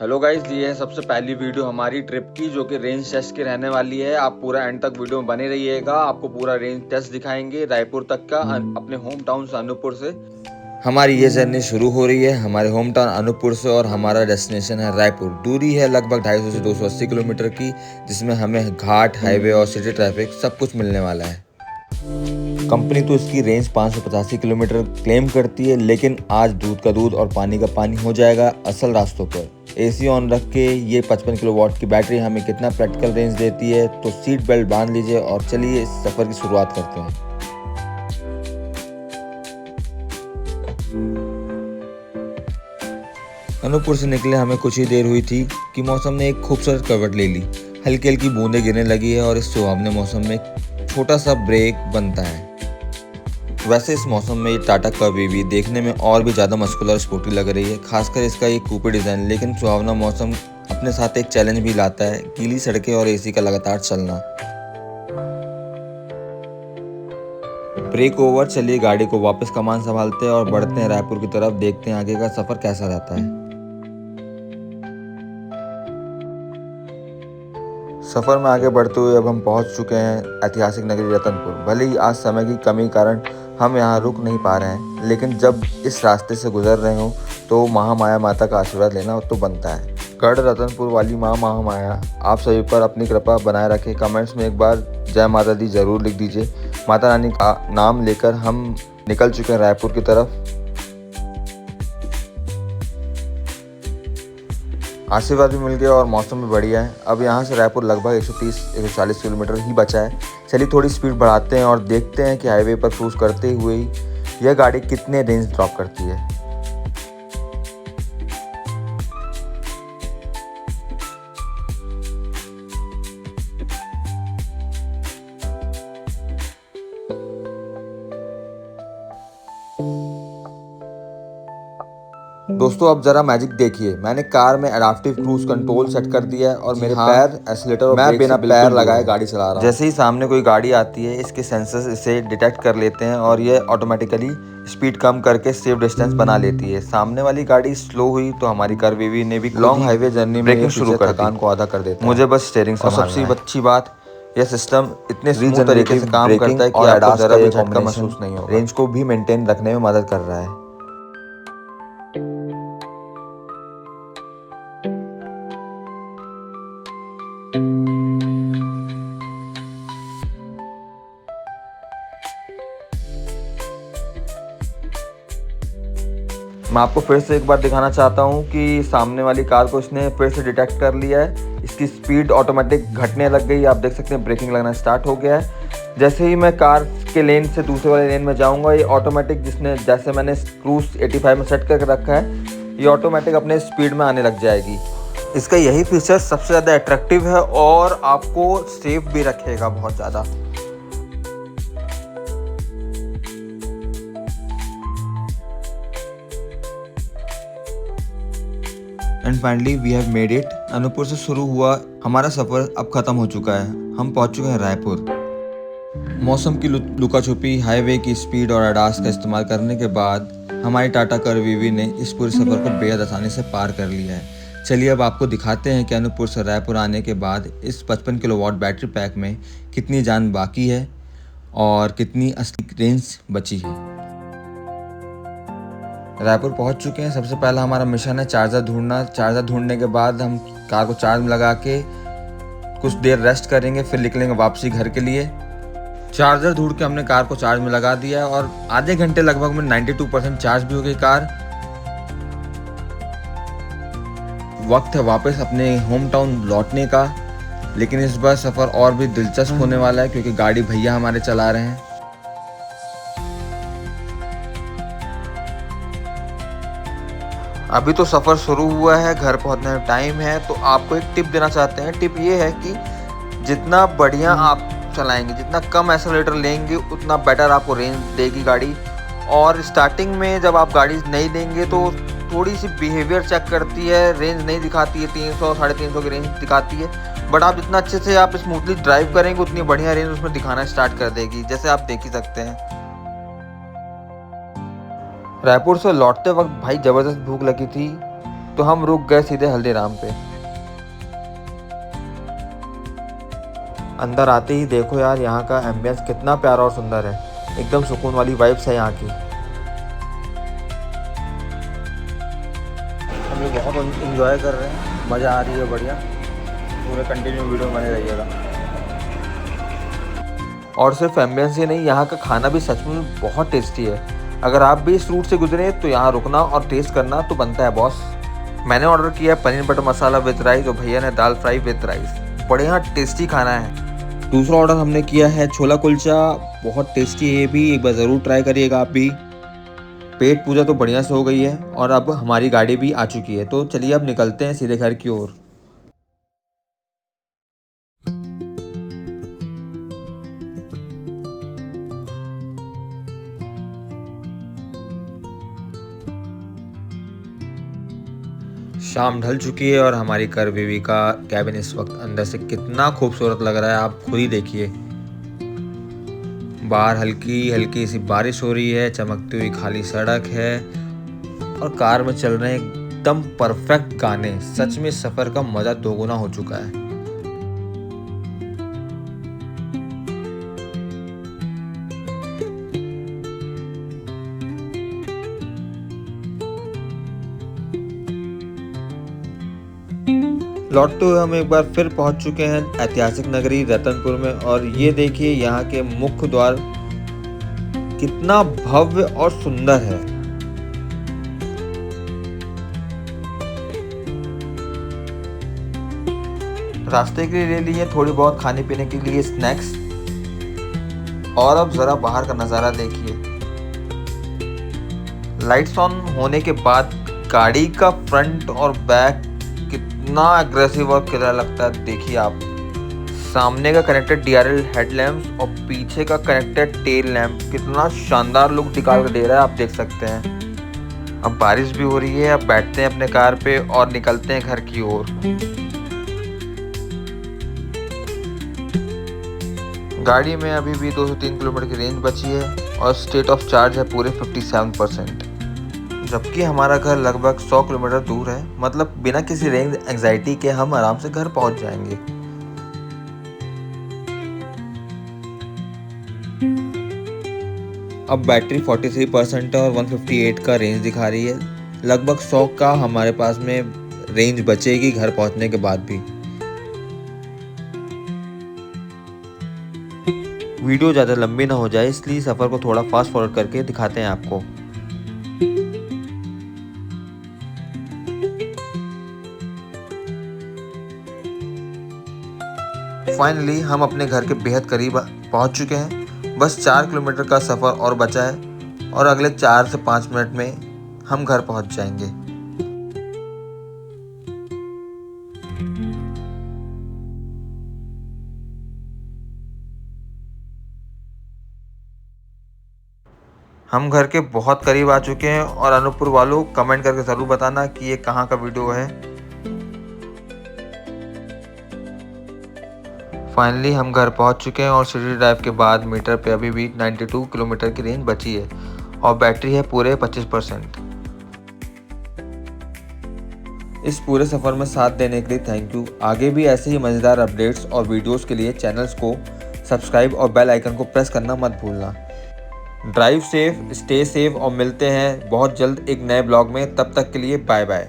Hello guys, ये है सबसे पहली वीडियो हमारी ट्रिप की जो कि रेंज टेस्ट की रहने वाली है। आप पूरा एंड तक वीडियो में बने रहिएगा। आपको पूरा रेंज टेस्ट दिखाएंगे रायपुर तक का, अपने होम टाउन से अनूपपुर से। हमारी ये जर्नी शुरू हो रही है हमारे होम टाउन अनूपपुर से और हमारा डेस्टिनेशन है रायपुर। दूरी है लगभग 250 से 280 किलोमीटर की, जिसमें हमें घाट, हाईवे और सिटी ट्रैफिक सब कुछ मिलने वाला है। कंपनी तो इसकी रेंज 585 किलोमीटर क्लेम करती है, लेकिन आज दूध का दूध और पानी का पानी हो जाएगा असल रास्तों पर। एसी ऑन रख के ये 55 किलोवाट की बैटरी हमें कितना प्रैक्टिकल रेंज देती है, तो सीट बेल्ट बांध लीजिए और चलिए इस सफ़र की शुरुआत करते हैं। अनूपपुर से निकले हमें कुछ ही देर हुई थी कि मौसम ने एक खूबसूरत करवट ले ली। हल्की हल्की बूंदें गिरने लगी है और इस सुहावने मौसम में छोटा सा ब्रेक बनता है। वैसे इस मौसम में ये टाटा कर्व देखने में और भी ज़्यादा मस्कुलर और स्पोर्टी लग रही है, खासकर इसका ये कूपे डिज़ाइन। लेकिन सुहावना मौसम अपने साथ एक चैलेंज भी लाता है, गीली सड़कें और एसी का लगातार चलना। ब्रेक ओवर, चलिए गाड़ी को वापस कमान संभालते हैं और बढ़ते हैं रायपुर की तरफ। देखते हैं आगे का सफ़र कैसा रहता है। सफ़र में आगे बढ़ते हुए अब हम पहुंच चुके हैं ऐतिहासिक नगरी रतनपुर। भले ही आज समय की कमी कारण हम यहां रुक नहीं पा रहे हैं, लेकिन जब इस रास्ते से गुजर रहे हो तो महामाया माता का आशीर्वाद लेना तो बनता है। गढ़ रतनपुर वाली माँ महामाया आप सभी पर अपनी कृपा बनाए रखे। कमेंट्स में एक बार जय माता दी जरूर लिख दीजिए। माता रानी का नाम लेकर हम निकल चुके हैं रायपुर की तरफ। आशीर्वाद भी मिल गया और मौसम भी बढ़िया है। अब यहाँ से रायपुर लगभग 130-140 किलोमीटर ही बचा है। चलिए थोड़ी स्पीड बढ़ाते हैं और देखते हैं कि हाईवे पर क्रूज करते हुए ही यह गाड़ी कितने रेंज ड्रॉप करती है। दोस्तों अब जरा मैजिक देखिए, मैंने कार में एडाप्टिव क्रूज कंट्रोल सेट कर दिया है और मेरे पैर एक्सीलेटर और मैं बिना पैर लगाए गाड़ी चला रहा हूँ। जैसे ही सामने कोई गाड़ी आती है, इसके सेंसर्स इसे डिटेक्ट कर लेते हैं और ये ऑटोमेटिकली स्पीड कम करके सेफ डिस्टेंस बना लेती है। सामने वाली गाड़ी स्लो हुई तो हमारी कार बेबी ने भी लॉन्ग हाईवे जर्नी में शुरू कर थकान को आधा कर देता है। मुझे बस स्टीयरिंग संभालना है। सबसे अच्छी बात, यह सिस्टम इतने स्मूथ तरीके से काम करता है कि आपको जरा भी झटका महसूस नहीं होगा। रेंज को भी मेंटेन रखने में मदद कर रहा है। मैं आपको फिर से एक बार दिखाना चाहता हूँ कि सामने वाली कार को इसने फिर से डिटेक्ट कर लिया है। इसकी स्पीड ऑटोमेटिक घटने लग गई। आप देख सकते हैं ब्रेकिंग लगना स्टार्ट हो गया है। जैसे ही मैं कार के लेन से दूसरे वाले लेन में जाऊँगा, ये ऑटोमेटिक जैसे मैंने क्रूज 85 में सेट करके रखा है, ये ऑटोमेटिक अपने स्पीड में आने लग जाएगी। इसका यही फीचर सबसे ज़्यादा अट्रैक्टिव है और आपको सेफ भी रखेगा बहुत ज़्यादा। And finally we have made it. Anuppur से शुरू हुआ हमारा सफ़र अब ख़त्म हो चुका है। हम पहुंच चुके हैं रायपुर। मौसम की लुका छुपी, हाईवे की स्पीड और अडास का इस्तेमाल करने के बाद हमारी टाटा कर्व ने इस पूरे सफ़र को बेहद आसानी से पार कर लिया है। चलिए अब आपको दिखाते हैं कि अनूपपुर से रायपुर आने के बाद इस 55 किलोवाट बैटरी पैक में कितनी जान बाकी है और कितनी असली रेंज बची है। रायपुर पहुंच चुके हैं। सबसे पहला हमारा मिशन है चार्जर ढूंढना। चार्जर ढूंढने के बाद हम कार को चार्ज में लगा के कुछ देर रेस्ट करेंगे, फिर निकलेंगे वापसी घर के लिए। चार्जर ढूंढ के हमने कार को चार्ज में लगा दिया और आधे घंटे लगभग में 92% चार्ज भी हो गई कार। वक्त है वापस अपने होम टाउन लौटने का, लेकिन इस बार सफ़र और भी दिलचस्प होने वाला है क्योंकि गाड़ी भैया हमारे चला रहे हैं। अभी तो सफ़र शुरू हुआ है, घर पहुंचने में टाइम है, तो आपको एक टिप देना चाहते हैं। टिप ये है कि जितना बढ़िया आप चलाएंगे, जितना कम एक्सेलरेटर लेंगे, उतना बेटर आपको रेंज देगी गाड़ी। और स्टार्टिंग में जब आप गाड़ी नहीं देंगे तो थोड़ी सी बिहेवियर चेक करती है, रेंज नहीं दिखाती है, 300-350 की रेंज दिखाती है। बट आप जितना अच्छे से आप स्मूथली ड्राइव करेंगे, उतनी बढ़िया रेंज उसमें दिखाना स्टार्ट कर देगी, जैसे आप देख ही सकते हैं। रायपुर से लौटते वक्त भाई ज़बरदस्त भूख लगी थी, तो हम रुक गए सीधे हल्दीराम पे। अंदर आते ही देखो यार यहाँ का एम्बियंस कितना प्यारा और सुंदर है, एकदम सुकून वाली वाइब्स है यहाँ की। हम लोग बहुत इंजॉय कर रहे हैं, मज़ा आ रही है बढ़िया। पूरे कंटिन्यू वीडियो बने रहिएगा। और सिर्फ एम्बियंस ही नहीं, यहाँ का खाना भी सच में बहुत टेस्टी है। अगर आप भी इस रूट से गुजरे तो यहाँ रुकना और टेस्ट करना तो बनता है बॉस। मैंने ऑर्डर किया है paneer butter masala with rice और भैया ने दाल फ्राई विद राइस। बढ़िया टेस्टी खाना है। दूसरा ऑर्डर हमने किया है छोला कुलचा, बहुत टेस्टी है ये भी, एक बार ज़रूर ट्राई करिएगा आप भी। पेट पूजा तो बढ़िया से हो गई है और अब हमारी गाड़ी भी आ चुकी है, तो चलिए अब निकलते हैं सीधे घर की ओर। शाम ढल चुकी है और हमारी कर बीवी का कैबिन इस वक्त अंदर से कितना खूबसूरत लग रहा है, आप खुद ही देखिए। बाहर हल्की हल्की सी बारिश हो रही है, चमकती हुई खाली सड़क है और कार में चल रहे हैं एकदम परफेक्ट गाने। सच में सफर का मजा दोगुना हो चुका है। लौटते हुए हम एक बार फिर पहुंच चुके हैं ऐतिहासिक नगरी रतनपुर में और ये देखिए यहाँ के मुख्य द्वार कितना भव्य और सुंदर है। रास्ते के लिए ले लिए थोड़ी बहुत खाने पीने के लिए स्नैक्स। और अब जरा बाहर का नज़ारा देखिए। लाइट्स ऑन होने के बाद गाड़ी का फ्रंट और बैक कितना एग्रेसिव और क्लियर लगता है, देखिए आप। सामने का कनेक्टेड DRL हेडलैम्प्स और पीछे का कनेक्टेड टेल लैंप कितना शानदार लुक निकाल कर दे रहा है, आप देख सकते हैं। अब बारिश भी हो रही है, अब बैठते हैं अपने कार पे और निकलते हैं घर की ओर। गाड़ी में अभी भी 2 से 3 किलोमीटर की रेंज बची है और स्टेट ऑफ चार्ज है पूरे 57%। जबकि हमारा घर लगभग 100 किलोमीटर दूर है, मतलब बिना किसी रेंज एंजाइटी के हम आराम से घर पहुंच जाएंगे। अब बैटरी 43% और 158 का रेंज दिखा रही है। लगभग 100 का हमारे पास में रेंज बचेगी घर पहुंचने के बाद भी। वीडियो ज़्यादा लंबी ना हो जाए इसलिए सफ़र को थोड़ा फास्ट फॉरवर्ड करके दिखाते हैं आपको। फाइनली हम अपने घर के बेहद करीब पहुंच चुके हैं। बस 4 किलोमीटर का सफ़र और बचा है और अगले 4 से 5 मिनट में हम घर पहुंच जाएंगे। हम घर के बहुत करीब आ चुके हैं और अनूपपुर वालों कमेंट करके ज़रूर बताना कि ये कहाँ का वीडियो है। फाइनली हम घर पहुंच चुके हैं और सिटी ड्राइव के बाद मीटर पे अभी भी 92 किलोमीटर की रेंज बची है और बैटरी है पूरे 25%। इस पूरे सफ़र में साथ देने के लिए थैंक यू। आगे भी ऐसे ही मज़ेदार अपडेट्स और वीडियोस के लिए चैनल्स को सब्सक्राइब और बेल आइकन को प्रेस करना मत भूलना। ड्राइव सेफ, स्टे सेफ और मिलते हैं बहुत जल्द एक नए ब्लॉग में। तब तक के लिए बाय बाय।